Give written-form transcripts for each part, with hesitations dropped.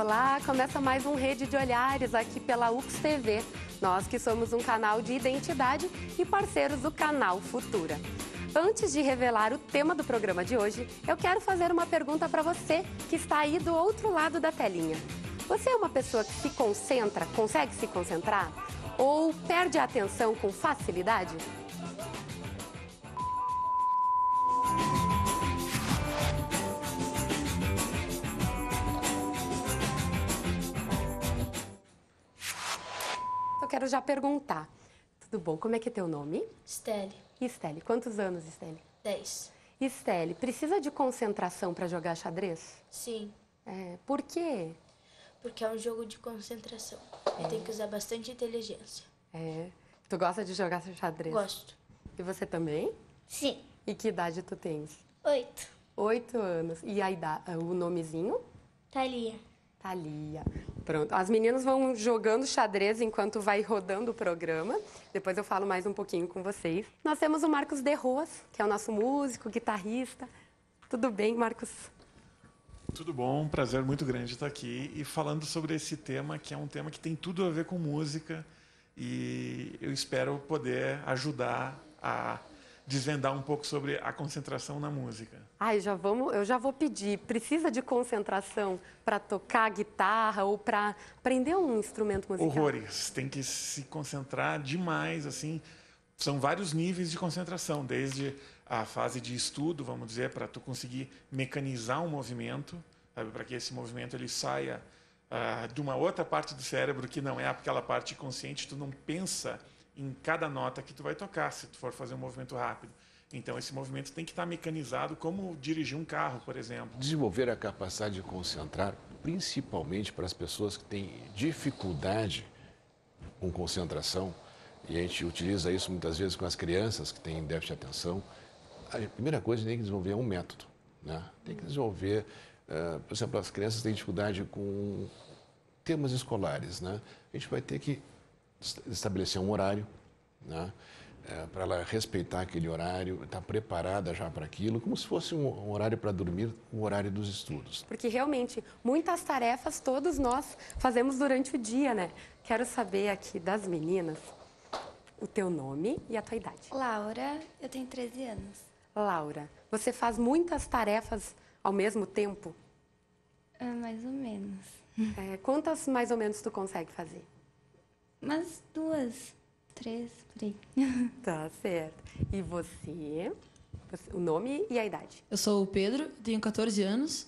Olá, começa mais um Rede de Olhares aqui pela UX TV. Nós que somos um canal de identidade e parceiros do canal Futura. Antes de revelar o tema do programa de hoje, eu quero fazer uma pergunta para você que está aí do outro lado da telinha. Você é uma pessoa que se concentra, consegue se concentrar? Ou perde a atenção com facilidade? Eu quero já perguntar. Tudo bom? Como é que é teu nome? Estelle. Estelle. Quantos anos, Estelle? 10. Estelle, precisa de concentração para jogar xadrez? Sim, Por quê? porque é um jogo de concentração. E tem que usar bastante inteligência. Tu gosta de jogar xadrez? Gosto. E você também? Sim. E que idade tu tens? 8. 8 anos. E a idade, o nomezinho? Thalia. Thalia. Pronto. As meninas vão jogando xadrez enquanto vai rodando o programa. Depois eu falo mais um pouquinho com vocês. Nós temos o Marcos de Roas, que é o nosso músico, guitarrista. Tudo bem, Marcos? Tudo bom, um prazer muito grande estar aqui e falando sobre esse tema, que é um tema que tem tudo a ver com música e eu espero poder ajudar a desvendar um pouco sobre a concentração na música. Eu já vou pedir. Precisa de concentração para tocar guitarra ou para aprender um instrumento musical? Horrores, tem que se concentrar demais, assim. São vários níveis de concentração, desde a fase de estudo, vamos dizer, para tu conseguir mecanizar um movimento, para que esse movimento ele saia de uma outra parte do cérebro que não é aquela parte consciente, tu não pensa em cada nota que tu vai tocar, se tu for fazer um movimento rápido. Então, esse movimento tem que estar mecanizado, como dirigir um carro, por exemplo. Desenvolver a capacidade de concentrar, principalmente para as pessoas que têm dificuldade com concentração, e a gente utiliza isso muitas vezes com as crianças que têm déficit de atenção. A primeira coisa que tem que desenvolver é um método, né? Tem que desenvolver, por exemplo, as crianças têm dificuldade com temas escolares, né? A gente vai ter que estabelecer um horário, né? Para ela respeitar aquele horário, estar preparada já para aquilo, como se fosse um horário para dormir, um horário dos estudos. Porque realmente muitas tarefas todos nós fazemos durante o dia, né? Quero saber aqui das meninas o teu nome e a tua idade. Laura, eu tenho 13 anos. Laura, você faz muitas tarefas ao mesmo tempo? Mais ou menos. Quantas mais ou menos tu consegue fazer? Umas 2, 3, por aí. Tá certo. E você? O nome e a idade? Eu sou o Pedro, tenho 14 anos.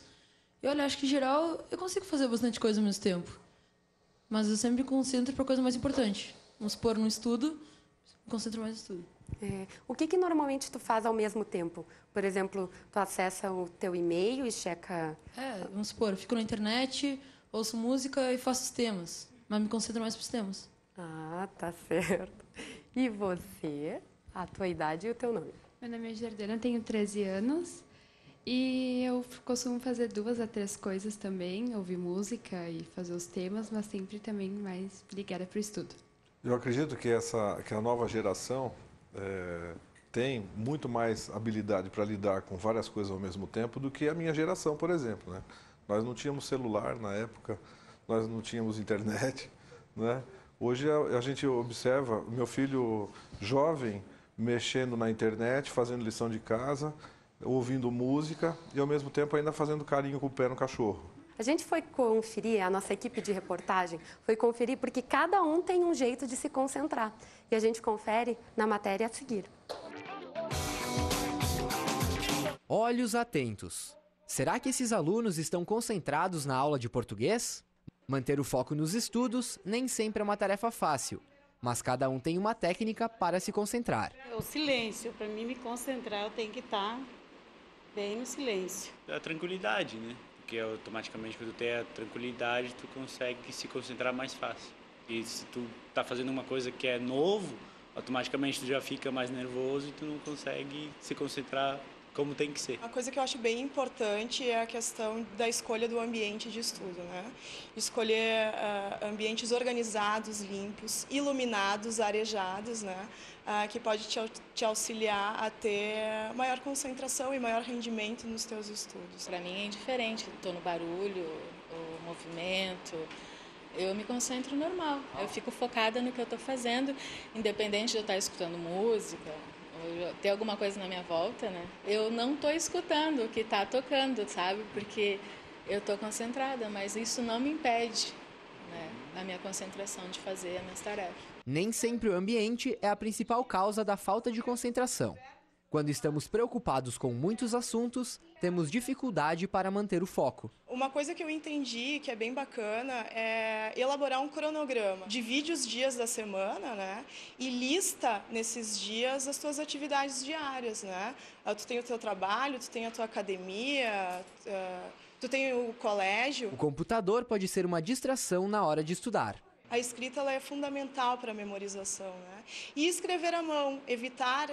E olha, acho que em geral eu consigo fazer bastante coisa ao mesmo tempo. Mas eu sempre me concentro para a coisa mais importante. Vamos supor, no estudo, me concentro mais no estudo. O que normalmente tu faz ao mesmo tempo? Por exemplo, tu acessa o teu e-mail e checa... Vamos supor, eu fico na internet, ouço música e faço os temas. Mas me concentro mais para os temas. Ah, tá certo. E você? A tua idade e o teu nome? Meu nome é Jordana, tenho 13 anos. E eu costumo fazer 2 a 3 coisas também. Ouvir música e fazer os temas, mas sempre também mais ligada para o estudo. Eu acredito que a nova geração tem muito mais habilidade para lidar com várias coisas ao mesmo tempo do que a minha geração, por exemplo, né? Nós não tínhamos celular na época, nós não tínhamos internet, né? Hoje a gente observa o meu filho jovem mexendo na internet, fazendo lição de casa, ouvindo música e ao mesmo tempo ainda fazendo carinho com o pé no cachorro. A gente foi conferir, a nossa equipe de reportagem foi conferir porque cada um tem um jeito de se concentrar. E a gente confere na matéria a seguir. Olhos atentos. Será que esses alunos estão concentrados na aula de português? Manter o foco nos estudos nem sempre é uma tarefa fácil, mas cada um tem uma técnica para se concentrar. O silêncio, para mim me concentrar, eu tenho que estar bem no silêncio. A tranquilidade, né? Porque automaticamente quando tu tem a tranquilidade, tu consegue se concentrar mais fácil. E se tu tá fazendo uma coisa que é novo, automaticamente tu já fica mais nervoso e tu não consegue se concentrar como tem que ser. Uma coisa que eu acho bem importante é a questão da escolha do ambiente de estudo, né? Escolher ambientes organizados, limpos, iluminados, arejados, né? Que pode te auxiliar a ter maior concentração e maior rendimento nos teus estudos. Para mim é indiferente, estou no barulho ou movimento, eu me concentro normal. Eu fico focada no que eu estou fazendo, independente de eu estar escutando música, ou ter alguma coisa na minha volta, né? Eu não estou escutando o que está tocando, sabe? Porque eu estou concentrada, mas isso não me impede, né, a minha concentração de fazer as minhas tarefas. Nem sempre o ambiente é a principal causa da falta de concentração. Quando estamos preocupados com muitos assuntos, temos dificuldade para manter o foco. Uma coisa que eu entendi que é bem bacana é elaborar um cronograma. Divide os dias da semana, né? E lista nesses dias as tuas atividades diárias, né? Tu tem o teu trabalho, tu tem a tua academia, tu tem o colégio. O computador pode ser uma distração na hora de estudar. A escrita ela é fundamental para a memorização, né? E escrever à mão, evitar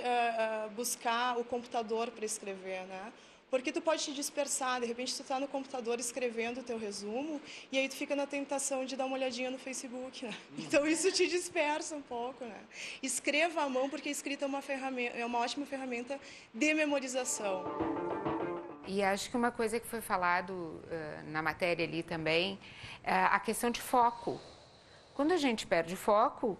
buscar o computador para escrever, né? Porque tu pode te dispersar, de repente tu está no computador escrevendo o teu resumo e aí tu fica na tentação de dar uma olhadinha no Facebook, né? Então isso te dispersa um pouco, né? Escreva à mão porque a escrita é uma ótima ferramenta de memorização. E acho que uma coisa que foi falado na matéria ali também é a questão de foco. Quando a gente perde foco,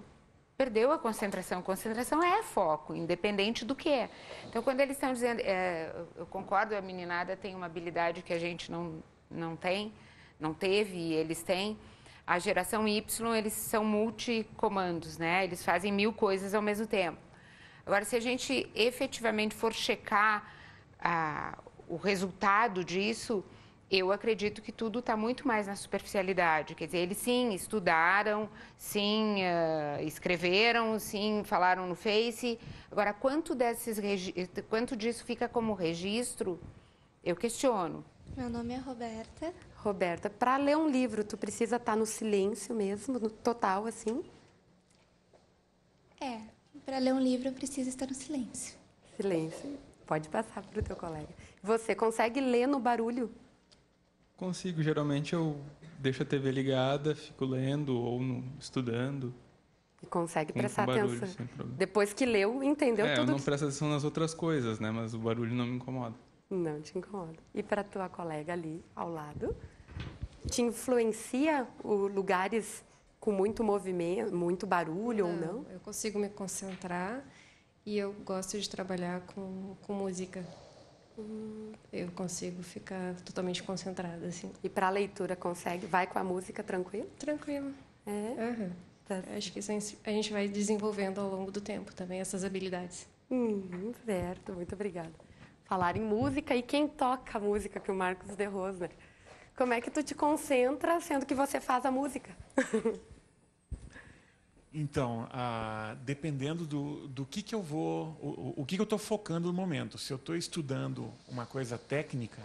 perdeu a concentração. Concentração é foco, independente do que é. Então, quando eles estão dizendo... eu concordo, a meninada tem uma habilidade que a gente não tem, não teve, e eles têm. A geração Y, eles são multicomandos, né? Eles fazem 1000 coisas ao mesmo tempo. Agora, se a gente efetivamente for checar o resultado disso... Eu acredito que tudo está muito mais na superficialidade. Quer dizer, eles sim estudaram, sim escreveram, sim falaram no Face. Agora, quanto disso fica como registro, eu questiono. Meu nome é Roberta. Roberta, para ler um livro, tu precisa estar no silêncio mesmo, no total, assim? Para ler um livro eu preciso estar no silêncio. Silêncio. Pode passar para o teu colega. Você consegue ler no barulho? Consigo, geralmente eu deixo a TV ligada, fico lendo ou estudando. E consegue prestar barulho, atenção. sem problema. Depois que leu, entendeu tudo. Eu não presto atenção nas outras coisas, né? Mas o barulho não me incomoda. Não te incomoda. E para tua colega ali, ao lado, te influencia lugares com muito movimento, muito barulho ou não? Eu consigo me concentrar e eu gosto de trabalhar com música. Eu consigo ficar totalmente concentrada, assim. E para a leitura, consegue? Vai com a música tranquilo? Tranquilo. É? Acho que a gente vai desenvolvendo ao longo do tempo também essas habilidades. Certo, muito obrigada. Falar em música, e quem toca a música que o Marcos de Rosner? Como é que tu te concentra sendo que você faz a música? Então, dependendo do que eu vou... O que eu estou focando no momento. Se eu estou estudando uma coisa técnica,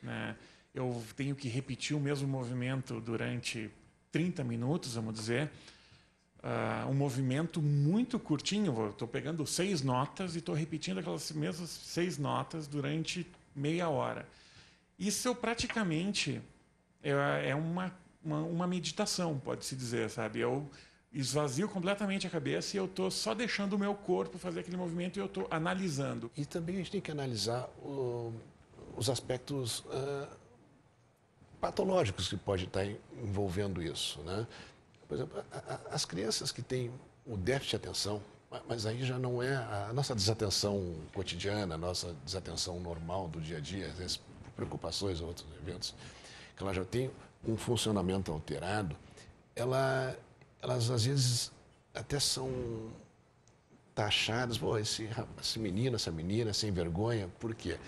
né, eu tenho que repetir o mesmo movimento durante 30 minutos, vamos dizer. Um movimento muito curtinho. Eu estou pegando 6 notas e estou repetindo aquelas mesmas 6 notas durante meia hora. Isso praticamente é uma meditação, pode-se dizer, sabe? Eu esvazio completamente a cabeça e eu estou só deixando o meu corpo fazer aquele movimento e eu estou analisando. E também a gente tem que analisar os aspectos patológicos que pode estar envolvendo isso, né? Por exemplo, as crianças que têm o déficit de atenção, mas aí já não é a nossa desatenção cotidiana, a nossa desatenção normal do dia a dia, às vezes por preocupações ou outros eventos, que ela já tem um funcionamento alterado, elas às vezes até são taxadas, esse menino, essa menina, sem vergonha, por quê?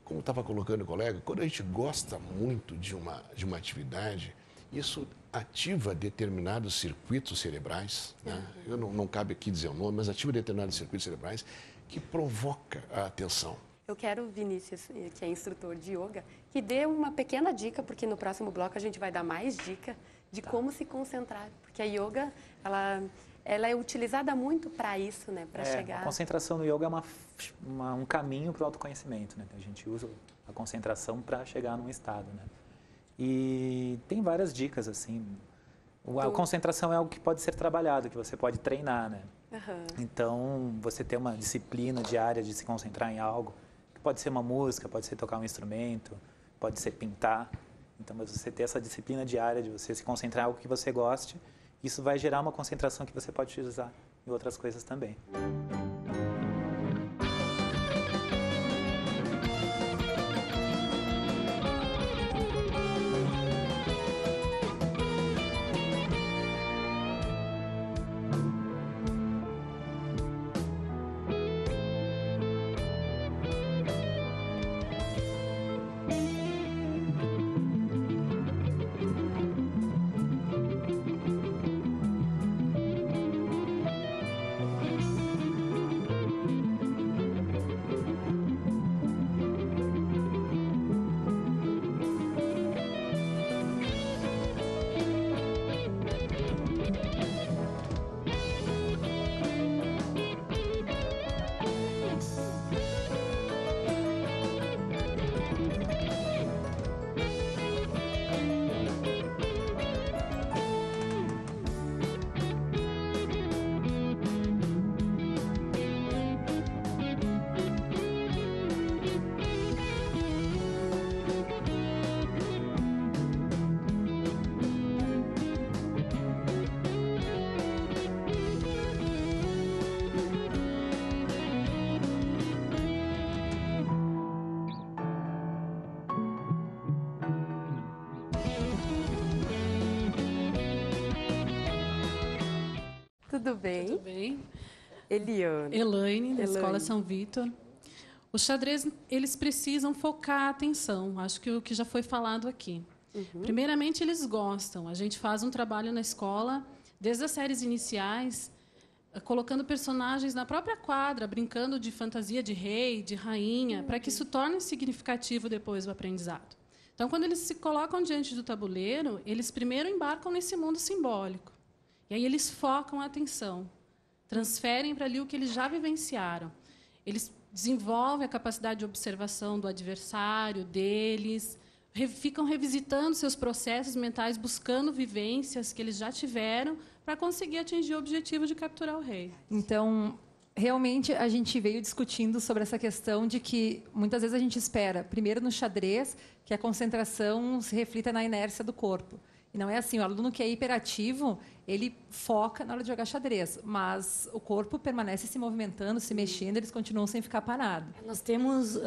Como estava colocando o colega, quando a gente gosta muito de uma atividade, isso ativa determinados circuitos cerebrais, né? Eu não cabe aqui dizer o nome, mas ativa determinados circuitos cerebrais que provoca a atenção. Eu quero o Vinícius, que é instrutor de yoga, que dê uma pequena dica, porque no próximo bloco a gente vai dar mais dica de como se concentrar, porque a yoga, ela é utilizada muito para isso, né, para chegar... A concentração no yoga é um caminho para o autoconhecimento, né? A gente usa a concentração para chegar num estado, né? E tem várias dicas, assim. A concentração é algo que pode ser trabalhado, que você pode treinar, né? Então, você ter uma disciplina diária de se concentrar em algo, que pode ser uma música, pode ser tocar um instrumento, pode ser pintar. Então, você ter essa disciplina diária de você se concentrar em algo que você goste, isso vai gerar uma concentração que você pode utilizar em outras coisas também. Tudo bem? Tudo bem. Eliane. Elaine, da Escola São Vitor. O xadrez, eles precisam focar a atenção. Acho que o que já foi falado aqui. Primeiramente, eles gostam. A gente faz um trabalho na escola, desde as séries iniciais, colocando personagens na própria quadra, brincando de fantasia de rei, de rainha, para que isso torne significativo depois o aprendizado. Então, quando eles se colocam diante do tabuleiro, eles primeiro embarcam nesse mundo simbólico. E aí eles focam a atenção, transferem para ali o que eles já vivenciaram. Eles desenvolvem a capacidade de observação do adversário, deles, ficam revisitando seus processos mentais, buscando vivências que eles já tiveram para conseguir atingir o objetivo de capturar o rei. Então, realmente, a gente veio discutindo sobre essa questão de que muitas vezes a gente espera, primeiro no xadrez, que a concentração se reflita na inércia do corpo. E não é assim, o aluno que é hiperativo, ele foca na hora de jogar xadrez, mas o corpo permanece se movimentando, se mexendo, eles continuam sem ficar parados. Nós temos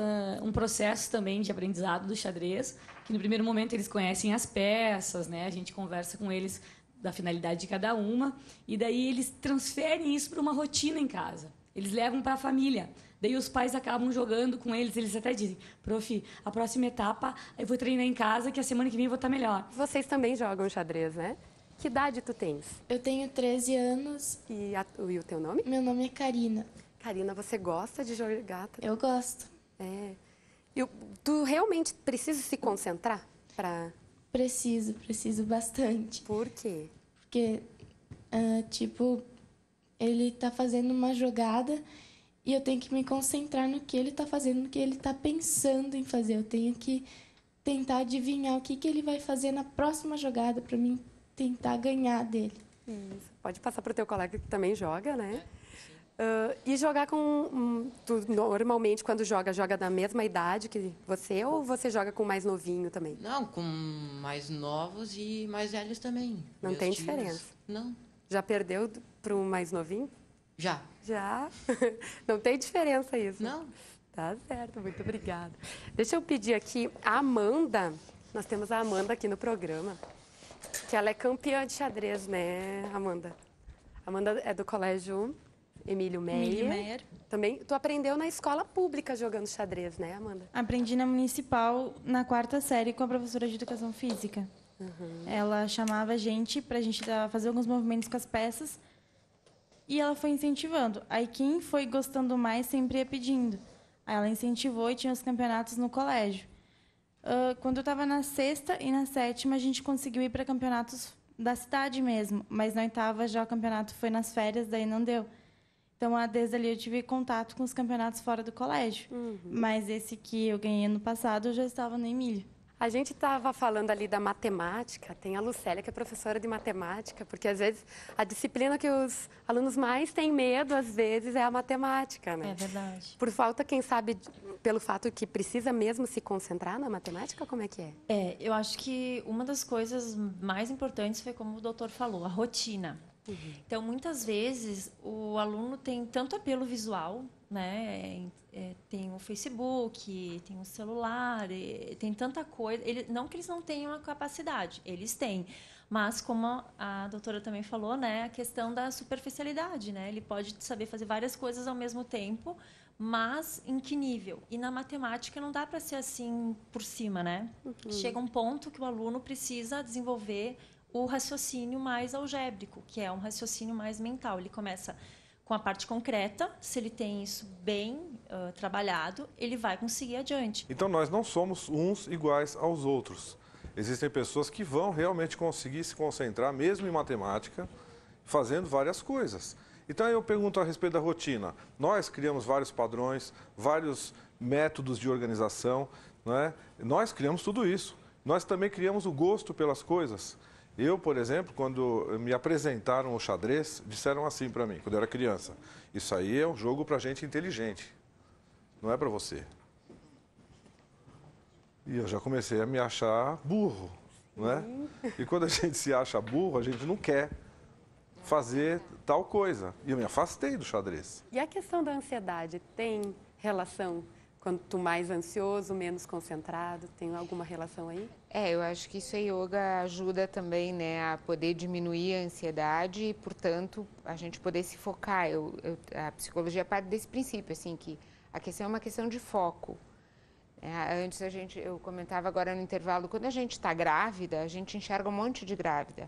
um processo também de aprendizado do xadrez, que no primeiro momento eles conhecem as peças, né? A gente conversa com eles da finalidade de cada uma, e daí eles transferem isso para uma rotina em casa. Eles levam para a família. Daí os pais acabam jogando com eles, eles até dizem, prof, a próxima etapa eu vou treinar em casa, que a semana que vem eu vou estar melhor. Vocês também jogam xadrez, né? Que idade tu tens? Eu tenho 13 anos. E o teu nome? Meu nome é Karina. Karina, você gosta de jogar? Eu gosto. É. E tu realmente precisa se concentrar para... Preciso bastante. Por quê? Porque, ele tá fazendo uma jogada e eu tenho que me concentrar no que ele está fazendo, no que ele está pensando em fazer. Eu tenho que tentar adivinhar o que ele vai fazer na próxima jogada para mim tentar ganhar dele. Isso. Pode passar para o teu colega que também joga, né? E jogar com... Tu normalmente, quando joga da mesma idade que você ou você joga com mais novinho também? Não, com mais novos e mais velhos também. Não tem diferença? Não. Já perdeu para um mais novinho? Já. Já? Não tem diferença isso? Não. Tá certo, muito obrigada. Deixa eu pedir aqui a Amanda. Nós temos a Amanda aqui no programa, que ela é campeã de xadrez, né, Amanda? Amanda é do colégio Emílio Meyer. Também, tu aprendeu na escola pública jogando xadrez, né, Amanda? Aprendi na municipal, na 4ª série, com a professora de educação física. Ela chamava a gente para a gente fazer alguns movimentos com as peças e ela foi incentivando. Aí quem foi gostando mais sempre ia pedindo. Aí ela incentivou e tinha os campeonatos no colégio. Quando eu estava na 6ª e na 7ª, a gente conseguiu ir para campeonatos da cidade mesmo, mas na 8ª já o campeonato foi nas férias, daí não deu. Então, desde ali eu tive contato com os campeonatos fora do colégio. Mas esse que eu ganhei ano passado, eu já estava no Emílio. A gente estava falando ali da matemática, tem a Lucélia, que é professora de matemática, porque às vezes a disciplina que os alunos mais têm medo, às vezes, é a matemática, né? É verdade. Por falta, quem sabe, pelo fato que precisa mesmo se concentrar na matemática, como é que é? Eu acho que uma das coisas mais importantes foi, como o doutor falou, a rotina. Então, muitas vezes, o aluno tem tanto apelo visual, né? Tem o Facebook, tem o celular, tem tanta coisa. Não que eles não tenham a capacidade, eles têm. Mas, como a doutora também falou, né? A questão da superficialidade, né? Ele pode saber fazer várias coisas ao mesmo tempo, mas em que nível? E na matemática não dá para ser assim por cima, né? Chega um ponto que o aluno precisa desenvolver o raciocínio mais algébrico, que é um raciocínio mais mental. Ele começa com a parte concreta, se ele tem isso bem trabalhado, ele vai conseguir adiante. Então, nós não somos uns iguais aos outros. Existem pessoas que vão realmente conseguir se concentrar, mesmo em matemática, fazendo várias coisas. Então, eu pergunto a respeito da rotina. Nós criamos vários padrões, vários métodos de organização, né? Nós criamos tudo isso. Nós também criamos o gosto pelas coisas. Eu, por exemplo, quando me apresentaram o xadrez, disseram assim para mim, quando eu era criança: isso aí é um jogo para gente inteligente, não é para você. E eu já comecei a me achar burro, né? E quando a gente se acha burro, a gente não quer fazer tal coisa. E eu me afastei do xadrez. E a questão da ansiedade tem relação? Quanto mais ansioso, menos concentrado, tem alguma relação aí? Eu acho que isso a yoga ajuda também, né, a poder diminuir a ansiedade e, portanto, a gente poder se focar. A psicologia parte desse princípio, assim, que a questão é uma questão de foco. Antes eu comentava agora no intervalo, quando a gente está grávida, a gente enxerga um monte de grávida.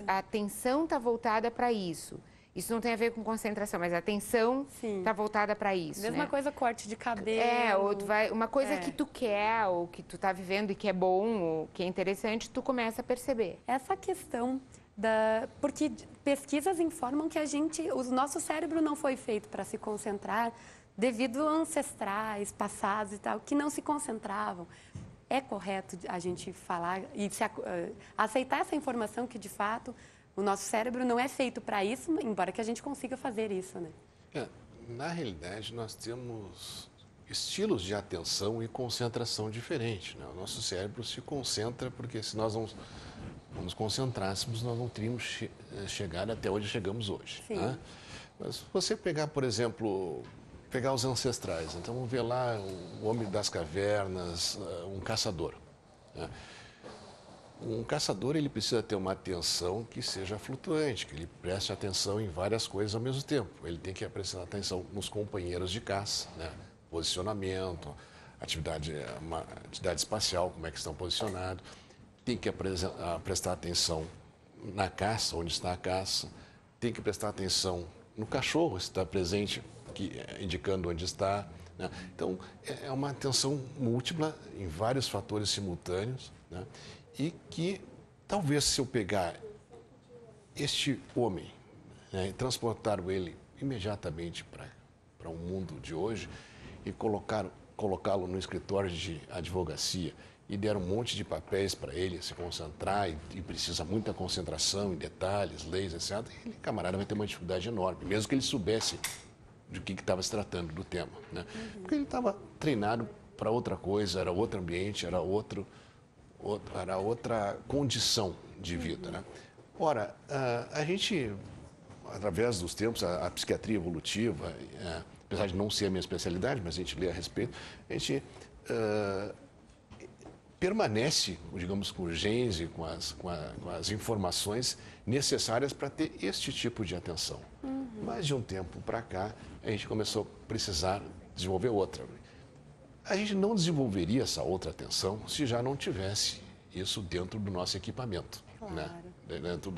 A atenção está voltada para isso. Isso não tem a ver com concentração, mas a atenção está voltada para isso. Mesma coisa, corte de cabelo. Ou uma coisa que tu quer, ou que tu está vivendo e que é bom, ou que é interessante, tu começa a perceber. Essa questão porque pesquisas informam que o nosso cérebro não foi feito para se concentrar devido a ancestrais, passados e tal, que não se concentravam. É correto a gente falar e aceitar essa informação que, de fato, o nosso cérebro não é feito para isso, embora que a gente consiga fazer isso, né? Na realidade, nós temos estilos de atenção e concentração diferentes, né? O nosso cérebro se concentra porque se nós não nos concentrássemos, nós não teríamos chegado até onde chegamos hoje. Né? Mas se você pegar, por exemplo, pegar os ancestrais, então vamos ver lá o homem das cavernas, um caçador, né? Um caçador, ele precisa ter uma atenção que seja flutuante, que ele preste atenção em várias coisas ao mesmo tempo. Ele tem que prestar atenção nos companheiros de caça, né? Posicionamento, atividade espacial, como é que estão posicionados. Tem que prestar atenção na caça, onde está a caça. Tem que prestar atenção no cachorro, se está presente, indicando onde está, né? Então, é uma atenção múltipla em vários fatores simultâneos, né? E que, talvez, se eu pegar este homem, né, e transportar ele imediatamente para o mundo de hoje e colocá-lo no escritório de advocacia e der um monte de papéis para ele se concentrar e precisa muita concentração em detalhes, leis, etc., ele, camarada, vai ter uma dificuldade enorme, mesmo que ele soubesse de que estava se tratando do tema, né? Porque ele estava treinado para outra coisa, era outro ambiente, era outra condição de vida, né? Ora, a gente, através dos tempos, a psiquiatria evolutiva, apesar de não ser a minha especialidade, mas a gente lê a respeito, a gente permanece, digamos, com urgência, com as informações necessárias para ter este tipo de atenção. Mas de um tempo para cá, a gente começou a precisar desenvolver outra. A gente não desenvolveria essa outra atenção se já não tivesse isso dentro do nosso equipamento, né? Dentro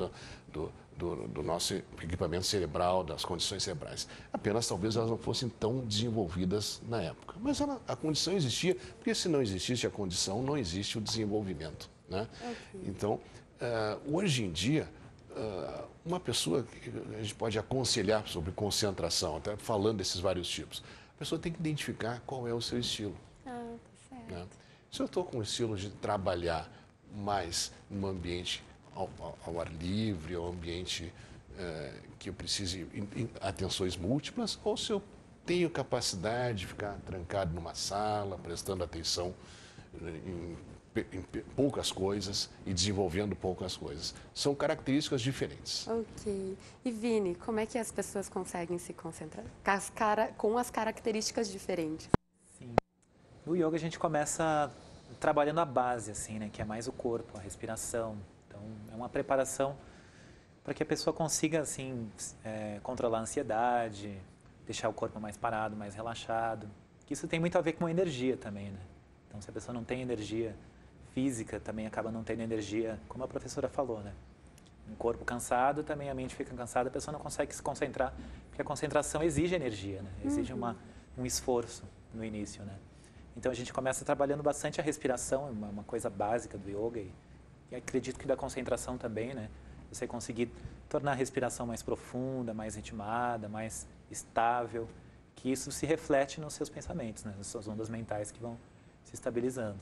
do nosso equipamento cerebral, das condições cerebrais. Apenas talvez elas não fossem tão desenvolvidas na época. Mas a condição existia, porque se não existisse a condição, não existe o desenvolvimento, né? Então, hoje em dia, uma pessoa que a gente pode aconselhar sobre concentração, até falando desses vários tipos, a pessoa tem que identificar qual é o seu estilo. Tá certo. Né? Se eu estou com um estilo de trabalhar mais num ambiente ao ar livre, ao ambiente que eu precise atenções múltiplas, ou se eu tenho capacidade de ficar trancado numa sala, prestando atenção em poucas coisas e desenvolvendo poucas coisas. São características diferentes. Ok. E Vini, como é que as pessoas conseguem se concentrar com as características diferentes? Sim. No yoga a gente começa trabalhando a base, assim, né? Que é mais o corpo, a respiração. Então, é uma preparação para que a pessoa consiga, assim, controlar a ansiedade, deixar o corpo mais parado, mais relaxado. Que isso tem muito a ver com a energia também, né? Então, se a pessoa não tem energia física, também acaba não tendo energia, como a professora falou, né? Um corpo cansado, também a mente fica cansada, a pessoa não consegue se concentrar, porque a concentração exige energia, né? Exige um esforço no início, né? Então, a gente começa trabalhando bastante a respiração, uma coisa básica do yoga, e acredito que da concentração também, né? Você conseguir tornar a respiração mais profunda, mais ritmada, mais estável, que isso se reflete nos seus pensamentos, né? Nas suas ondas mentais que vão se estabilizando.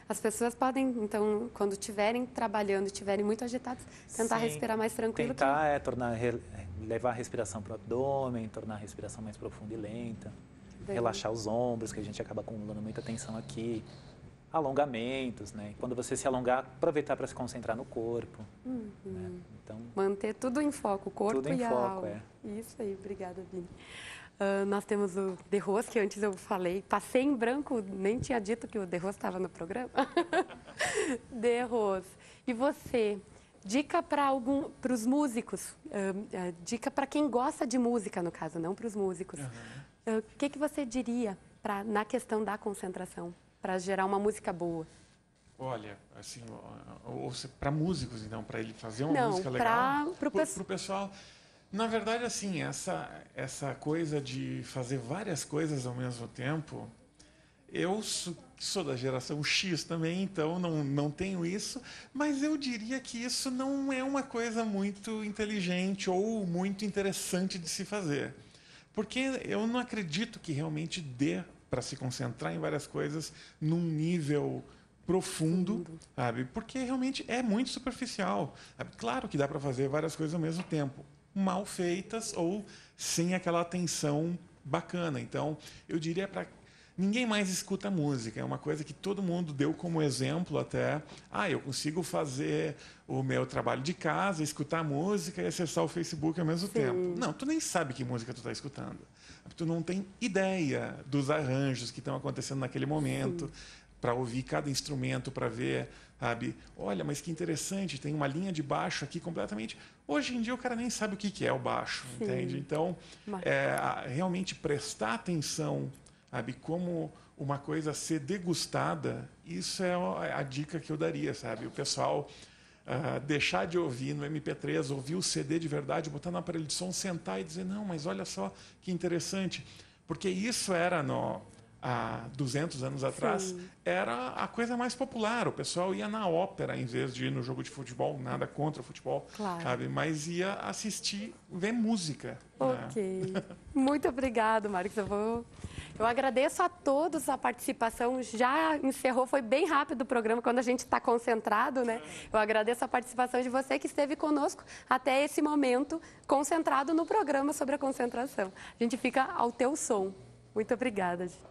As pessoas podem, então, quando estiverem trabalhando, estiverem muito agitadas, tentar respirar mais tranquilo. Tentar levar a respiração para o abdômen, tornar a respiração mais profunda e lenta, relaxar os ombros, que a gente acaba acumulando muita tensão aqui, alongamentos, né? Quando você se alongar, aproveitar para se concentrar no corpo. Né? Então, manter tudo em foco, o corpo tudo em e a foco, alma. Isso aí, obrigada, Vini. Nós temos o De Ros, que antes eu falei, passei em branco, nem tinha dito que o De Ros estava no programa. De Ros, e você, dica para os músicos, dica para quem gosta de música, no caso, não para os músicos. O que você diria na questão da concentração, para gerar uma música boa? Olha, assim, para músicos, então, para ele fazer uma música legal, para o pessoal. Na verdade, assim, essa coisa de fazer várias coisas ao mesmo tempo, eu sou da geração X também, então não tenho isso, mas eu diria que isso não é uma coisa muito inteligente ou muito interessante de se fazer. Porque eu não acredito que realmente dê para se concentrar em várias coisas num nível profundo, sabe? Porque realmente é muito superficial. Sabe? Claro que dá para fazer várias coisas ao mesmo tempo, mal feitas ou sem aquela atenção bacana. Então, eu diria para ninguém mais escuta música. É uma coisa que todo mundo deu como exemplo até. Eu consigo fazer o meu trabalho de casa, escutar música e acessar o Facebook ao mesmo tempo. Não, tu nem sabe que música tu está escutando. Tu não tem ideia dos arranjos que estão acontecendo naquele momento, para ouvir cada instrumento, para ver, sabe? Olha, mas que interessante, tem uma linha de baixo aqui completamente. Hoje em dia o cara nem sabe o que é o baixo, entende? Então, realmente prestar atenção, sabe, como uma coisa a ser degustada, isso é a dica que eu daria, sabe? O pessoal deixar de ouvir no MP3, ouvir o CD de verdade, botar no aparelho de som, sentar e dizer, não, mas olha só que interessante. Porque isso era há 200 anos atrás, era a coisa mais popular. O pessoal ia na ópera em vez de ir no jogo de futebol, nada contra o futebol, sabe? Mas ia assistir, ver música. Ok. Né? Muito obrigado, Marcos. Eu agradeço a todos a participação. Já encerrou, foi bem rápido o programa quando a gente está concentrado, né? Eu agradeço a participação de você que esteve conosco até esse momento, concentrado no programa sobre a concentração. A gente fica ao teu som. Muito obrigada. Gente.